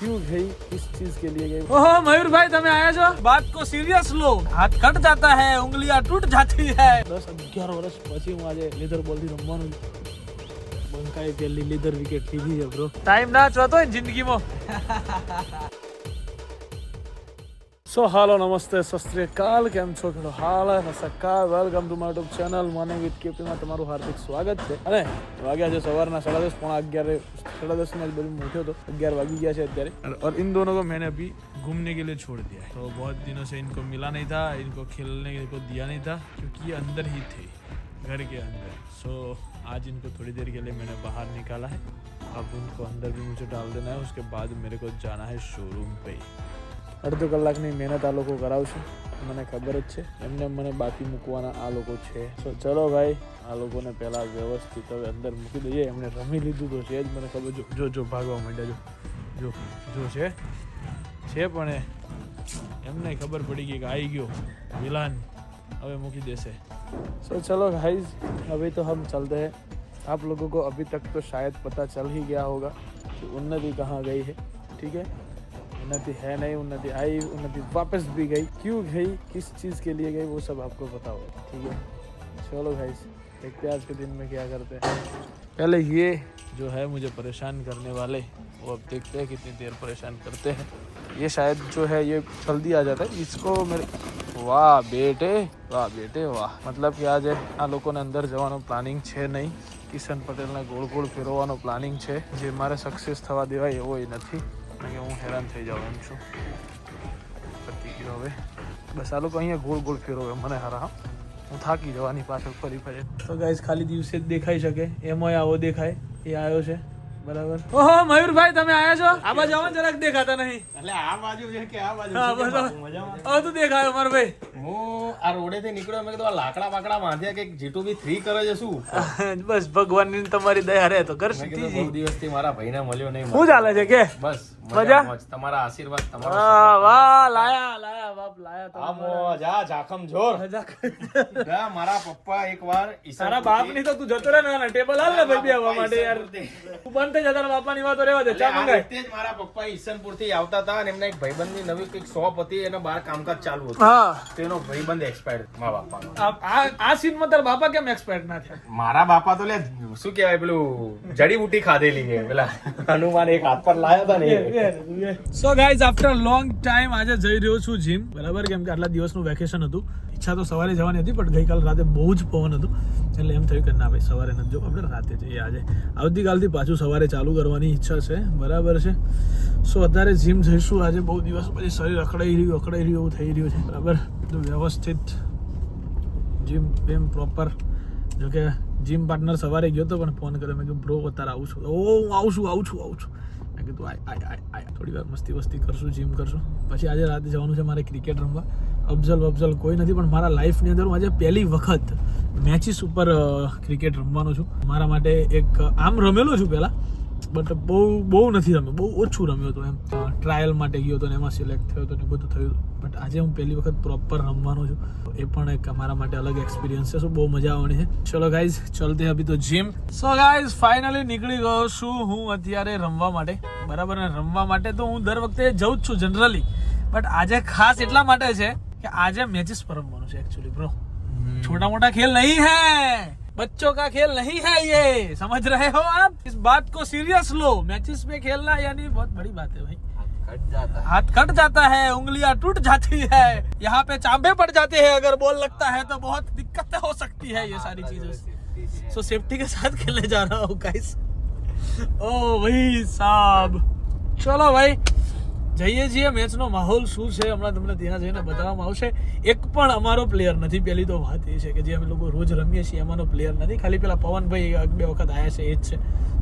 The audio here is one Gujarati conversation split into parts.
क्यों गई, किस चीज के लिए गई। ओहो मयूर भाई તમે આયા છો, બાત को सीरियस लो, हाथ कट जाता है, उंगलियां टूट जाती है। 10-11 વર્ષ પછી હું આજે લીધર બોલથી રમવાનું બંકાઈ પેલી લીધર વિકેટ લીધી છે બ્રો। ટાઈમ ના જોતો હોય જિંદગીમાં। સો હાલો નમસ્તે સત શ્રી અકાલ, કેમ છો થોડો હાલ નમસ્કાર, welcome to my YouTube channel morning with કેપીમાં તમારું હાર્દિક સ્વાગત છે। અને વાગ્યા છે સવારના 10:30 પોણા 11, 10:30 में बड़ी उठ्यो तो 11 वागी गया है અત્યારે। और इन दोनों को मैंने अभी घूमने के लिए छोड़ दिया है। तो बहुत दिनों से इनको मिला नहीं था, इनको खेलने को दिया नहीं था क्योंकि ये अंदर ही थे, घर के अंदर। सो आज इनको थोड़ी देर के लिए मैंने बाहर निकाला है। अब उनको अंदर भी मुझे डाल देना है, उसके बाद मेरे को जाना है शोरूम पे। અડધો કલાકની મહેનત આ લોકો કરાવશે, મને ખબર જ છે, એમને મને બાકી મૂકવાના આ લોકો છે। તો ચલો ભાઈ, આ લોકોને પહેલા વ્યવસ્થિત હવે અંદર મૂકી દઈએ। એમને રમી લીધું તો છે જ, મને ખબર। જો જો ભાગવા માંડ્યા, જો જો છે પણ એમને ખબર પડી ગઈ કે આવી ગયો વિલાન, હવે મૂકી દેશે। सो चलो गाइस, अभी तो हम चलते हैं। आप लोगों को अभी तक तो शायद पता चल ही गया होगा कि उन्नति कहाँ गई है, ठीक है। उन्नति है नहीं, उन्नति आई, उन्नति वापस भी गई। क्यों गई, किस चीज़ के लिए गई, वो सब आपको पता होगा, ठीक है। चलो गाइस, देखते हैं आज के दिन में क्या करते हैं। पहले ये जो है मुझे परेशान करने वाले, वो अब देखते हैं कितनी देर परेशान करते हैं। ये शायद जो है ये जल्दी आ जाता है, इसको मेरे वाह बेटे वाह। मतलब कि आज આ લોકોને અંદર જવાનો પ્લાનિંગ છે નહીં, કિશન પટેલના ગોળ ગોળ ફેરવવાનો પ્લાનિંગ છે, જે મારે સક્સેસ થવા દેવાય એવો એ નથી, કારણ કે હું હેરાન થઈ જાઉં એમ છું। પતી ગયો હવે, બસ આ લોકો અહીંયા ગોળ ગોળ ફેરવે મને હરા, હું થાકી જવાની પાછળ ફરી। તો ગાઈસ ખાલી દિવસે જ દેખાઈ શકે, એમાં આવો દેખાય, એ આવ્યો છે બરાબર। ઓહો મયુર ભાઈ તમે આયા છો, આ બાજુ આવો જરાક દેખાતા નહીં। એટલે આ બાજુ છે કે આ બાજુ? હા બસ મજામાં? હવે તું દેખાયો મારો ભાઈ। હું આ રોડેથી નીકળ્યો, મેં કીધું આ લાકડા બાકડા બાંધ્યા કે જીટુબી 3 કરે છે શું? બસ ભગવાનની તમારી દયા રહે તો કરશું। મેં કીધું બહુ દિવસથી મારા ભાઈને મળ્યો નહીં। શું ચાલે છે કે બસ મજા? મોજ, તમારા આશીર્વાદ, તમારો વાહ વાહ, લાયા બાપ લાયા તો આ મોજ, આ જાખમ જોર। ગા મારા પપ્પા એકવાર તારા બાપ ની તો તું જતો રહે ને, ટેબલ હાલ ને ભાઈ બેહવા માટે યાર, તું બંધ થઈ જા, તારા બાપાની વાતો રહેવા દે, ચા મંગાય। જ મારા પપ્પા ઈસનપુર થી આવતા હતા અને એમના એક ભાઈબંધની નવી કઈક શોપ હતી, એને બહાર કામકાજ ચાલુ હતું। હા, તેનો ભાઈબંધ એક્સપાયર્ડ મારા બાપાનો। આ સીન માં તારા બાપા કેમ એક્સપર્ટ ના થયા? મારા બાપા તો લે શું કહેવાય પેલું જડીબુટી ખાધેલી છે, પેલા હનુમાન એક હાથ પર લાયા હતા ને। So guys, after long time આજે જઈ રહ્યો છું જીમ, બરાબર, કેમ કે આટલા દિવસનું વેકેશન હતું। ઈચ્છા તો સવારે જવાની હતી, પણ ગઈકાલ રાતે બહુ જ પવન હતું, એટલે એમ થયું કે ના ભાઈ સવારે નથી જવું, આપણે રાતે જઈએ। આજે આવતીકાલથી પાછું સવારે ચાલુ કરવાની ઈચ્છા છે, બરાબર છે। સો અત્યારે જીમ જઈશું આજે, બહુ દિવસ પછી શરીર અકળાઈ રહ્યું એવું થઈ રહ્યું છે, બરાબર। તો વ્યવસ્થિત જીમ એમ પ્રોપર, જોકે જીમ પાર્ટનર સવારે ગયો હતો પણ ફોન કર્યો, મેં કીધું બ્રો અત્યારે આવું છું, હું આવું છું। મેં કીધું આય થોડી વાર મસ્તી કરશું, જીમ કરશું, પછી આજે રાતે જવાનું છે મારે ક્રિકેટ રમવા। અફઝલ કોઈ નથી, પણ મારા લાઈફની અંદર હું આજે પહેલી વખત મેચિસ ઉપર ક્રિકેટ રમવાનો છું। મારા માટે એક આમ રમેલો છું પહેલાં, બટ બહુ નથી રમ્યો, બહુ ઓછું રમ્યો હતો, એમ ટ્રાયલ માટે ગયો હતો ને એમાં સિલેક્ટ થયો હતો ને બધું થયું હતું, બટ આજે હું પહેલી વખત પ્રોપર રમવાનો છું, એ પણ એક અમારા માટે અલગ એક્સપિરિયન્સ છે, શું બહુ મજા આવવાની છે। ચલો ગાઈઝ ચલતે અભી તો જીમ। સો ગાઈઝ ફાઇનલી નીકળી ગયો છું હું અત્યારે રમવા માટે, બરાબર, ને રમવા માટે તો હું દર વખતે જઉં જ છું જનરલી, બટ આજે ખાસ એટલા માટે છે કે આજે મેચિસ પર રમવાનું છે एक्चुअली બ્રો। छोटा मोटा खेल नहीं है, बच्चों का खेल नहीं है, ये समझ रहे हो आप? इस बात को सीरियस लो, मैचेस में खेलना यानी बहुत बड़ी बात है भाई। हाथ कट जाता है, उंगलियां टूट जाती है, यहाँ पे चांबे पड़ जाते हैं, अगर बॉल लगता है तो बहुत दिक्कतें हो सकती है, ये सारी चीजें। सो सेफ्टी के साथ खेलने जा रहा हूँ गाइस। ओ भाई साहब, चलो भाई જઈએ છીએ। મેચનો માહોલ શું છે હમણાં તમને ત્યાં જઈને બતાવવામાં આવશે। એક પણ અમારો પ્લેયર નથી, પહેલી તો વાત એ છે કે જે અમે લોકો રોજ રમીએ છીએ એમાંનો પ્લેયર નથી, ખાલી પેલા પવનભાઈ 2 વખત આવ્યા છે એ જ છે,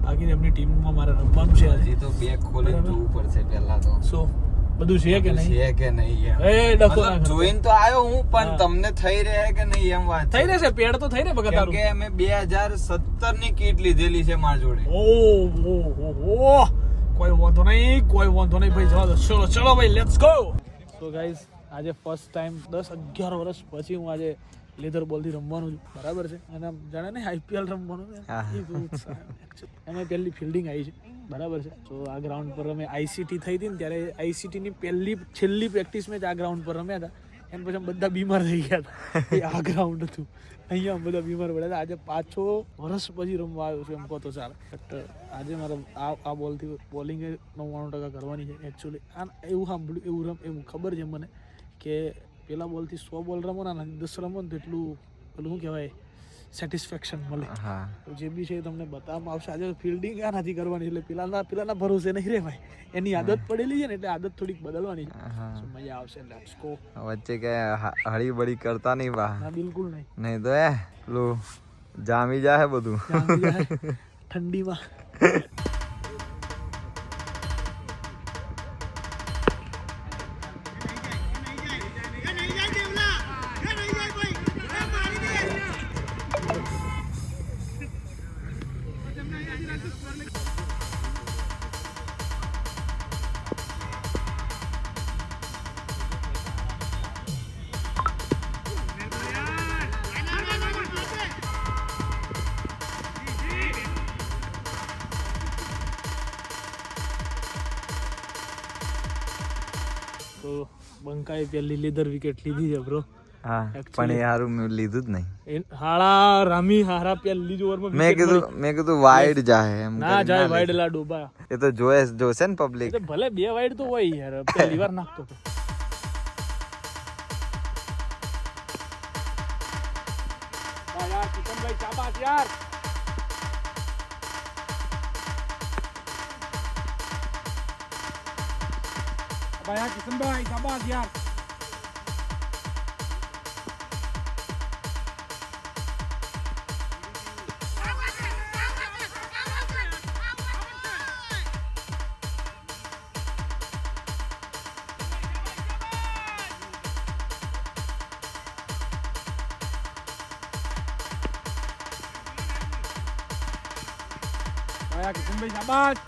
બાકી એમની ટીમમાં મારે રમવાનું છે આજે। તો બેગ ખોલીને જોવું પડશે પહેલા તો, શું બધું છે કે નહીં, છે કે નહીં એ ડખો ના કરતો। જોઈને તો આવ્યો હું, પણ તમને થઈ રહે કે નહીં એમ વાત થઈ રહેશે, પેડ તો થઈ રહે બગા તારું, કે અમે 2017 ની કીટ લીધેલી છે મારી જોડે। ઓહ કોઈ વાંધો નહીં ભાઈ, જવા દો। ચલો ભાઈ લેટ્સ ગો। સો ગાઈઝ આજે ફર્સ્ટ ટાઈમ 10-11 વર્ષ પછી હું આજે લેધર બોલથી રમવાનું છું બરાબર છે અને આમ જાણે ને IPL રમવાનું ને એ બહુ ઉત્સાહ એમાં પહેલી ફિલ્ડિંગ આવી છે બરાબર છે. તો આ ગ્રાઉન્ડ પર અમે ICT થઈ હતી ને ત્યારે ICT ની છેલ્લી પ્રેક્ટિસ મેચ આ ગ્રાઉન્ડ પર રમ્યા હતા. એને પછી અમે બધા બીમાર થઈ ગયા હતા. એ આ ગ્રાઉન્ડ હતું, અહીંયા બધા બીમાર પડ્યા હતા. આજે 5-6 વર્ષ પછી રમવા આવ્યો છું એમ કહો તો ચાલે. બટ આજે મારે આ બોલથી બોલિંગ 99% કરવાની છે એકચ્યુઅલી. આ એવું સાંભળ્યું એવું ખબર છે મને કે પેલા બોલથી 100 બોલ રમો ને 10 રમો ને તો એટલું પેલું શું કહેવાય સેટિસ્ફેક્શન મળે. તો જે બી છે તમને બતાવવામાં આવશે. આજે ફિલ્ડિંગ આ નથી કરવાની એટલે પેલાના ભરોસે નહીં રે ભાઈ. એની આદત પડેલી છે ને એટલે આદત થોડીક બદલવાની છે. મજા આવશે. Let's go. વચ્ચે કે હળી બળી કરતા નહીં બા. ના બિલકુલ નહીં. નહીં તો પેલું જામી જાય બધું ઠંડીમાં. તો બંકાએ પહેલી લેધર વિકેટ લીધી છે બ્રો. હા પણ એ હારું મેં લીધું જ નહીં. હારા પહેલી જ ઓવરમાં મેં કીધું વાઇડ જાય એમ ના જાય વાઇડ લા ડૂબા. એ તો જોશે ને પબ્લિક. ભલે 2 વાઇડ તો હોય યાર, પહેલી વાર નાખતો તો. યાર કિશનભાઈ શાબાશ યાર. કિશનભાઈ શાબાશ યાર. કિશનભાઈ શાબાશ.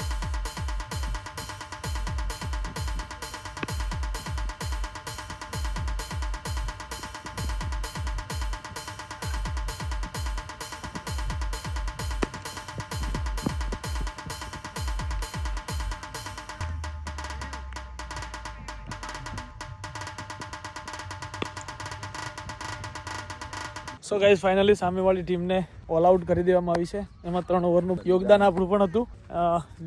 સો ગાઈઝ ફાઇનલી સામેવાળી ટીમને ઓલ આઉટ કરી દેવામાં આવી છે. એમાં 3 ઓવરનું યોગદાન આપણું પણ હતું,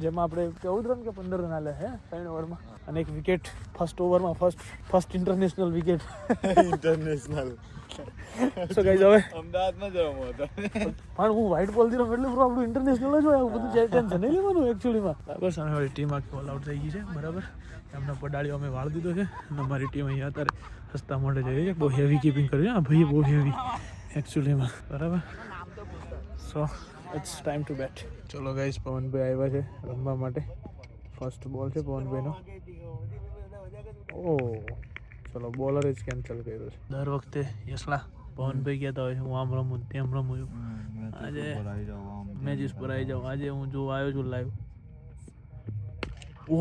જેમાં આપણે 14 રન કે 15 રન આલે છે 3 ઓવરમાં અને એક વિકેટ ફર્સ્ટ ઓવરમાં first international wicket. International. So guys હવે અમદાવાદમાં જ રમો હતો પણ હું વ્હાઇટ બોલ થી રમ એટલે બ્રો આપણું ઇન્ટરનેશનલ જ હોય. બધું ટેન્શન નહીં લેવાનું એકચ્યુઅલીમાં. બરાબર સામેવાળી ટીમ આખી ઓલ આઉટ થઈ ગઈ છે બરાબર. એમના પડાળીઓ અમે વાળ દીધો છે અને અમારી ટીમ અહીંયા અત્યારે રસ્તા માટે જઈએ છે. બહુ હેવી કીપિંગ કર્યું છે ભાઈ, બહુ હેવી એકચ્યુઅલીમાં બરાબર. સો ઇટ્સ ટાઈમ ટુ બેટ. ચલો ગાઈઝ પવનભાઈ આવ્યા છે રમવા માટે. ફર્સ્ટ બોલ છે પવનભાઈનો. ઓ ચલો બોલર જ કેન્સલ કર્યો છે. દર વખતે યસલા પવનભાઈ કહેતા હોય છે હું આમ રમું તેમ રમું છું. આજે મેચિસ પર આવી જાઉં. આજે હું જો આવ્યો છું લાઈવ. ઓ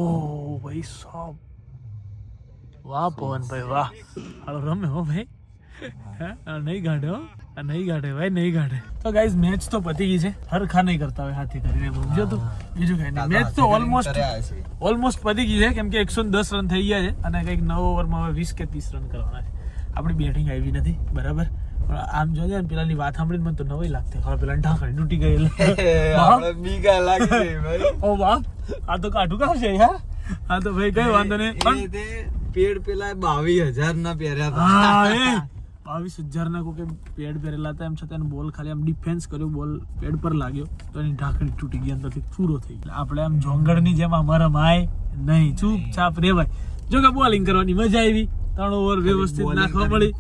ભાઈ સાહેબ, વાહ પવનભાઈ વાહ. હાલો રમે હો ભાઈ. નહીં ગાઢે હો, નહીં ગાઢે ભાઈ, નહીં ગાઢે. તો ગાઈઝ મેચ તો પતી ગઈ છે. હરખા નહીં કરતા હોય હાથી કરીને સમજો તો. બીજું કઈ નહીં. મેચ તો ઓલમોસ્ટ પતી ગઈ છે કેમ કે 110 રન થઈ ગયા છે અને કંઈક 9 ઓવરમાં હવે 20 કે 30 રન કરવાના છે. આપણી બેટિંગ આવી નથી બરાબર. પણ આમ જોજે ને પેલાની વાત સાંભળીને મને તો નવાઈ લાગતી. હવે પેલા ઢાંકણી તૂટી ગયેલા બીગા લાગી ગઈ ભાઈ. ઓ બાપ, આ તો કાઢું કામ છે યાર. હા તો ભાઈ કઈ વાંધો નહીં. પેડ પેલા 22,000 ના પહેર્યા હતા. હા એ 22,000 ના કોઈ પેડ પહેરેલા હતા. એમ છતાં બોલ ખાલી આમ ડિફેન્સ કર્યો, બોલ પેડ પર લાગ્યો તો એની ઢાંકણી તૂટી ગઈ, અંદરથી પૂરો થઈ ગયો. આપણે આમ જોંગડની જેમ અમારા માય નહીં, ચૂપચાપ રે ભાઈ. જો કે બોલિંગ કરવાની મજા આવી, 3 ઓવર વ્યવસ્થિત નાખવા મળી,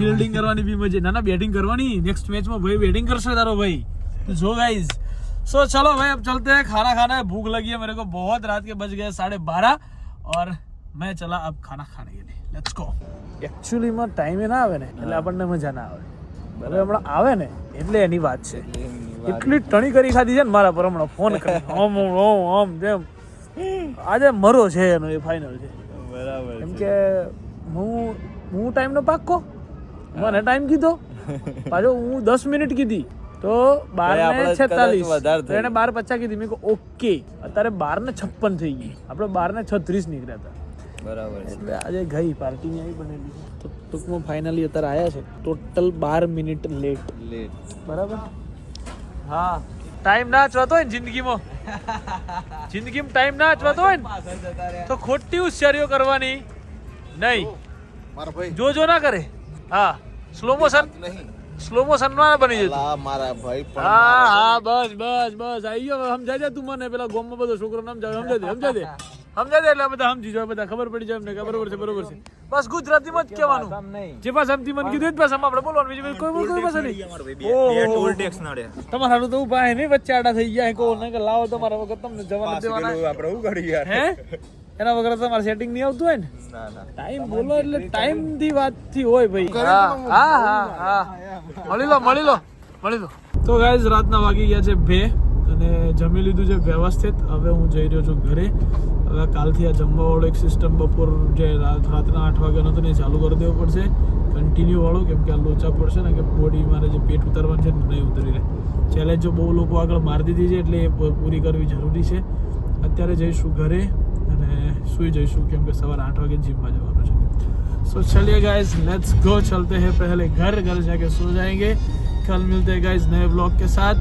ફિલ્ડિંગ કરવાની બી મજા. ના બેટિંગ કરવાની. નેક્સ્ટ મેચમાં ભાઈ બેટિંગ કરશે તારો ભાઈ. જો गाइस सो चलो भाई अब चलते हैं, खाना खाना है, भूख लगी है मेरे को बहुत. रात के बज गए 12:30 और मैं चला अब खाना खाने के लिए. Let's go. एक्चुअली માં ટાઈમે ના આવે ને એટલે આપણને મજા ના આવે. બરાબર હમણાં આવે ને એટલે એની વાત છે. એટલી ટણી કરી ખાધી છે ને મારા પર હમણાં ફોન કરી આમ જેમ આજે મરો છે એનો એ ફાઇનલ છે બરાબર. કેમ કે હું ટાઈમ નો પાક્કો મને ટાઈમ કીધો પાછો હું 10 મિનિટ કીધી તો 12:46 તો એને 12:50 કીધી. મેં કહ્યું ઓકે, અત્યારે 12:56 થઈ ગઈ, આપણે 12:36 નીકળ્યા હતા. બરાબર એટલે આજે ગઈ પાર્ટીની આવી બનેલી તો ટૂંકમાં ફાઇનલી અત્યારે આવ્યા છે. Total 12 minute late. બરાબર. હા, ટાઈમ ના ચવાતો હોય ને જિંદગીમાં ટાઈમ ના ચવાતો હોય ને તો ખોટી હોશિયારીઓ કરવાની નહીં. જો ના કરે. હા, સ્લો મોશન માં બની જતું. હા બસ આવી ગયો. સમજાય જાય તું મને પેલા ગોમમાં બધો છોકરો નામ સમજાય દે એટલે બધા સમજી જાય, બધા ખબર પડી જાય, એમને બરોબર છે. બસ ગુજરાતીમાં જ કહેવાનું. જે ભાષા સમજી મને કીધું ભાષામાં આપણે બોલવાનું, બીજું કોઈ ભાષા નહીં. તમારા તો ઉભા નહીં, વચ્ચે આડા થઈ ગયા કહો ને કે લાવો તમારા વખત તમને જવાના દેવાના હે. એના વગર તમારે સેટિંગ નહીં આવતું હોય ને. ટાઈમ બોલો એટલે ટાઈમ થી વાત થી હોય ભાઈ. હા મળી લો. તો ગાઈઝ રાતના વાગી ગયા છે 2 અને જમી લીધું છે વ્યવસ્થિત. હવે હું જઈ રહ્યો છું ઘરે. હવે કાલથી આ જમવાવાળો એક સિસ્ટમ બપોર જે રાતના 8 વાગ્યાનો હતો ને એ ચાલુ કરી દેવો પડશે, કન્ટિન્યુ વાળો, કેમ કે આ લોચા પડશે ને કે બોડી મારે જે પેટ ઉતારવાનું છે ને નહીં ઉતરી રહે. ચેલેન્જો બહુ લોકો આગળ મારી દીધી છે એટલે એ પૂરી કરવી જરૂરી છે. અત્યારે જઈશું ઘરે અને સુઈ જઈશું, કેમ કે સવારે 8 વાગે જીમમાં જવાનું છે. सो चलिए गाइस लेट्स गो, चलते हैं पहले घर जाके सो जाएंगे. कल मिलते हैं गाइस नए ब्लॉग के साथ.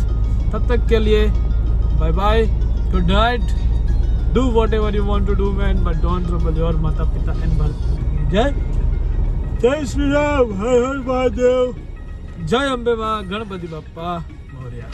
तब तक के लिए bye bye, good night. Do whatever you want to do man, but don't trouble your माता पिता एंड जय श्री राम, हर हर महादेव, जय अम्बे माँ, गणपति बाप्पा मोरया.